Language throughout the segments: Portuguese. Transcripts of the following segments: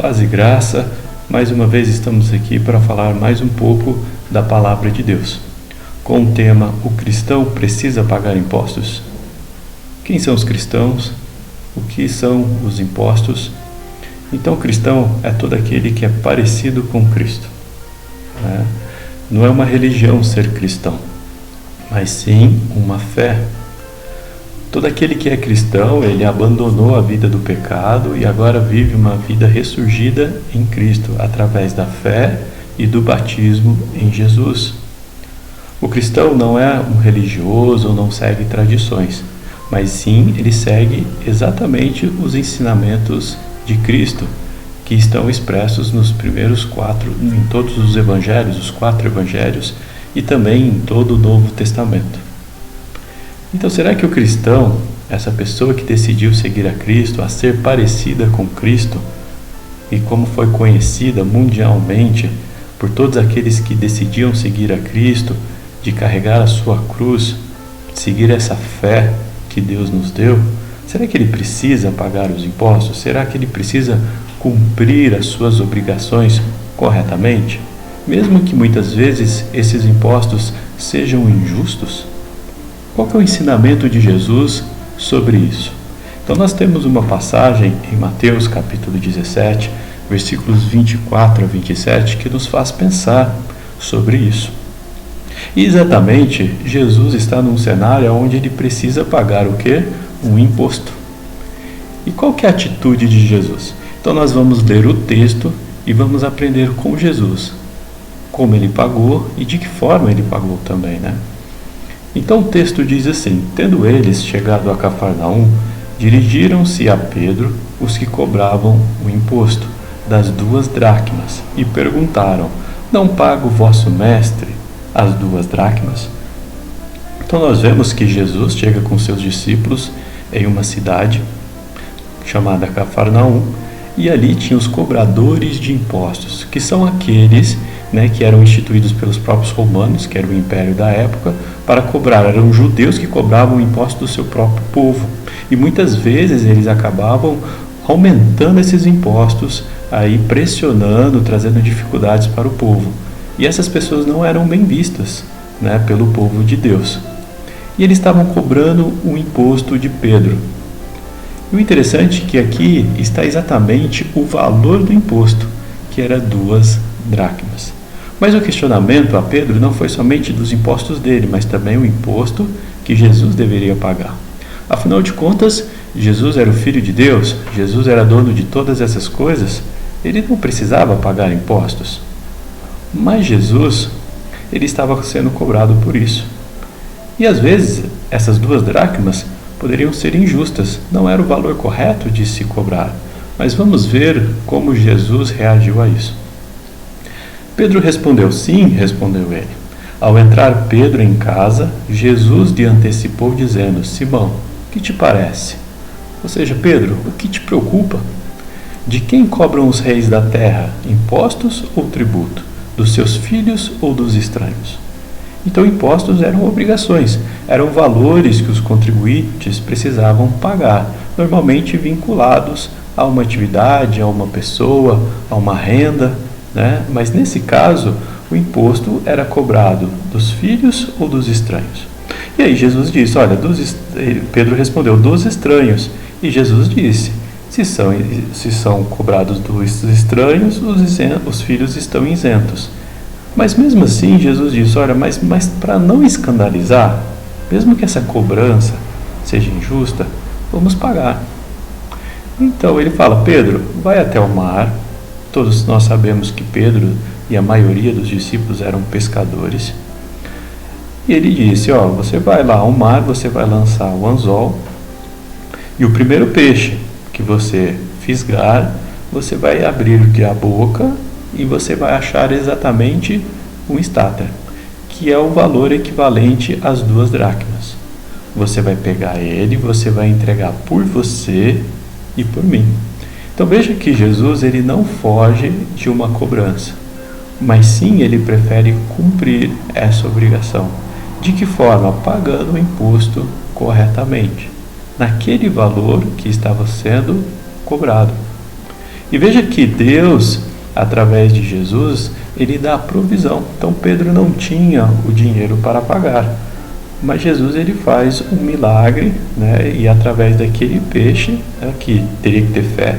Paz e graça, mais uma vez estamos aqui para falar mais um pouco da Palavra de Deus, com o tema: o cristão precisa pagar impostos? Quem são os cristãos? O que são os impostos? Então, o cristão é todo aquele que é parecido com Cristo, né? Não é uma religião ser cristão, mas sim uma fé. Todo aquele que é cristão, ele abandonou a vida do pecado e agora vive uma vida ressurgida em Cristo, através da fé e do batismo em Jesus. O cristão não é um religioso ou não segue tradições, mas sim ele segue exatamente os ensinamentos de Cristo, que estão expressos nos primeiros em todos os evangelhos, os 4 evangelhos, e também em todo o Novo Testamento. Então, será que o cristão, essa pessoa que decidiu seguir a Cristo, a ser parecida com Cristo, e como foi conhecida mundialmente por todos aqueles que decidiam seguir a Cristo, de carregar a sua cruz, seguir essa fé que Deus nos deu, será que ele precisa pagar os impostos? Será que ele precisa cumprir as suas obrigações corretamente? Mesmo que muitas vezes esses impostos sejam injustos? Qual que é o ensinamento de Jesus sobre isso? Então nós temos uma passagem em Mateus capítulo 17, versículos 24 a 27, que nos faz pensar sobre isso. E exatamente, Jesus está num cenário onde ele precisa pagar o quê? Um imposto. E qual que é a atitude de Jesus? Então nós vamos ler o texto e vamos aprender com Jesus como ele pagou e de que forma ele pagou também, né? Então o texto diz assim: tendo eles chegado a Cafarnaum, dirigiram-se a Pedro os que cobravam o imposto das 2 dracmas e perguntaram: não paga o vosso mestre as 2 dracmas? Então nós vemos que Jesus chega com seus discípulos em uma cidade chamada Cafarnaum, e ali tinha os cobradores de impostos, que são aqueles, que eram instituídos pelos próprios romanos, que era o império da época, para cobrar. Eram judeus que cobravam o imposto do seu próprio povo. E muitas vezes eles acabavam aumentando esses impostos, aí pressionando, trazendo dificuldades para o povo. E essas pessoas não eram bem vistas, pelo povo de Deus. E eles estavam cobrando o imposto de Pedro. E o interessante é que aqui está exatamente o valor do imposto, que era 2 dracmas. Mas o questionamento a Pedro não foi somente dos impostos dele, mas também o imposto que Jesus deveria pagar. Afinal de contas, Jesus era o Filho de Deus, Jesus era dono de todas essas coisas, ele não precisava pagar impostos. Mas Jesus, ele estava sendo cobrado por isso. E às vezes, essas 2 dracmas poderiam ser injustas, não era o valor correto de se cobrar. Mas vamos ver como Jesus reagiu a isso. Pedro respondeu: sim, respondeu ele. Ao entrar Pedro em casa, Jesus lhe antecipou dizendo: Simão, que te parece? Ou seja, Pedro, o que te preocupa? De quem cobram os reis da terra, impostos ou tributo? Dos seus filhos ou dos estranhos? Então, impostos eram obrigações, eram valores que os contribuintes precisavam pagar, normalmente vinculados a uma atividade, a uma pessoa, a uma renda, Mas nesse caso, o imposto era cobrado dos filhos ou dos estranhos? E aí Jesus disse: olha, Pedro respondeu: dos estranhos. E Jesus disse: se são cobrados dos estranhos, os filhos estão isentos. Mas mesmo assim, Jesus disse: olha, mas para não escandalizar, mesmo que essa cobrança seja injusta, vamos pagar. Então ele fala: Pedro, vai até o mar. Todos nós sabemos que Pedro e a maioria dos discípulos eram pescadores. E ele disse: você vai lá ao mar, você vai lançar o anzol, e o primeiro peixe que você fisgar, você vai abrir a boca e você vai achar exatamente um estáter, que é o valor equivalente às 2 dracmas. Você vai pegar ele, você vai entregar por você e por mim. Então veja que Jesus, ele não foge de uma cobrança, mas sim ele prefere cumprir essa obrigação. De que forma? Pagando o imposto corretamente, naquele valor que estava sendo cobrado. E veja que Deus, através de Jesus, ele dá a provisão. Então Pedro não tinha o dinheiro para pagar, mas Jesus ele faz um milagre, né? E através daquele peixe, que teria que ter fé,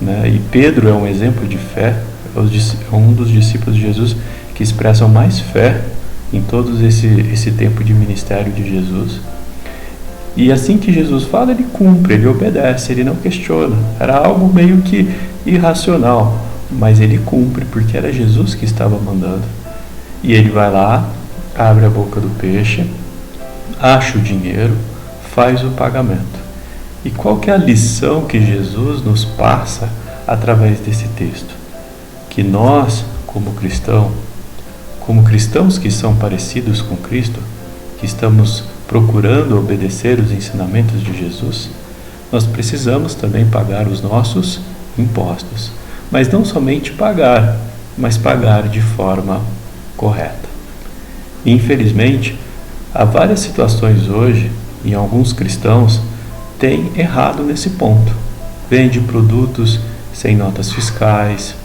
né? E Pedro é um exemplo de fé, é um dos discípulos de Jesus que expressam mais fé em todo esse tempo de ministério de Jesus. E assim que Jesus fala, ele cumpre, ele obedece, ele não questiona. Era algo meio que irracional, mas ele cumpre porque era Jesus que estava mandando. E ele vai lá, abre a boca do peixe, acha o dinheiro, faz o pagamento. E qual que é a lição que Jesus nos passa através desse texto? Que nós, como cristãos que são parecidos com Cristo, que estamos procurando obedecer os ensinamentos de Jesus, nós precisamos também pagar os nossos impostos. Mas não somente pagar, mas pagar de forma correta. Infelizmente, há várias situações hoje, em alguns cristãos, têm errado nesse ponto. Vende produtos sem notas fiscais,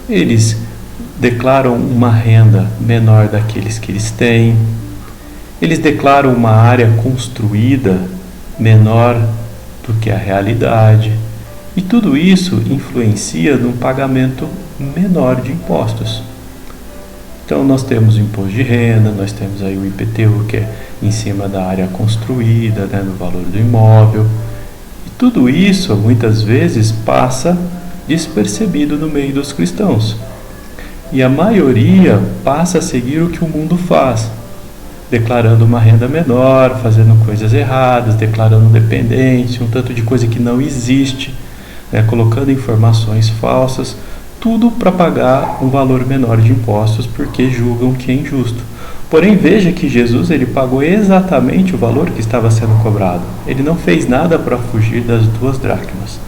eles declaram uma renda menor daqueles que eles têm, eles declaram uma área construída menor do que a realidade, e tudo isso influencia num pagamento menor de impostos. Então nós temos o imposto de renda, nós temos aí o IPTU, que é em cima da área construída, né, do valor do imóvel, e tudo isso muitas vezes passa despercebido no meio dos cristãos. E a maioria passa a seguir o que o mundo faz, declarando uma renda menor, fazendo coisas erradas, declarando dependência, um tanto de coisa que não existe, né, colocando informações falsas, tudo para pagar um valor menor de impostos porque julgam que é injusto. Porém, veja que Jesus ele pagou exatamente o valor que estava sendo cobrado. Ele não fez nada para fugir das 2 dracmas.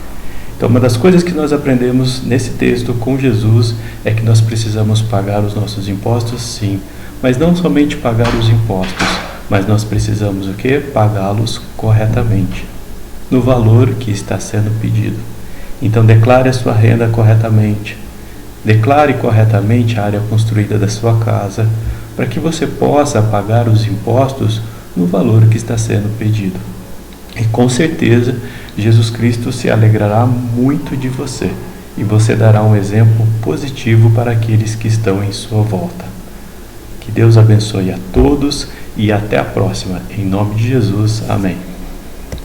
Então, uma das coisas que nós aprendemos nesse texto com Jesus é que nós precisamos pagar os nossos impostos, sim, mas não somente pagar os impostos, mas nós precisamos o quê? Pagá-los corretamente, no valor que está sendo pedido. Então, declare a sua renda corretamente, declare corretamente a área construída da sua casa, para que você possa pagar os impostos no valor que está sendo pedido. E com certeza, Jesus Cristo se alegrará muito de você e você dará um exemplo positivo para aqueles que estão em sua volta. Que Deus abençoe a todos e até a próxima. Em nome de Jesus, amém.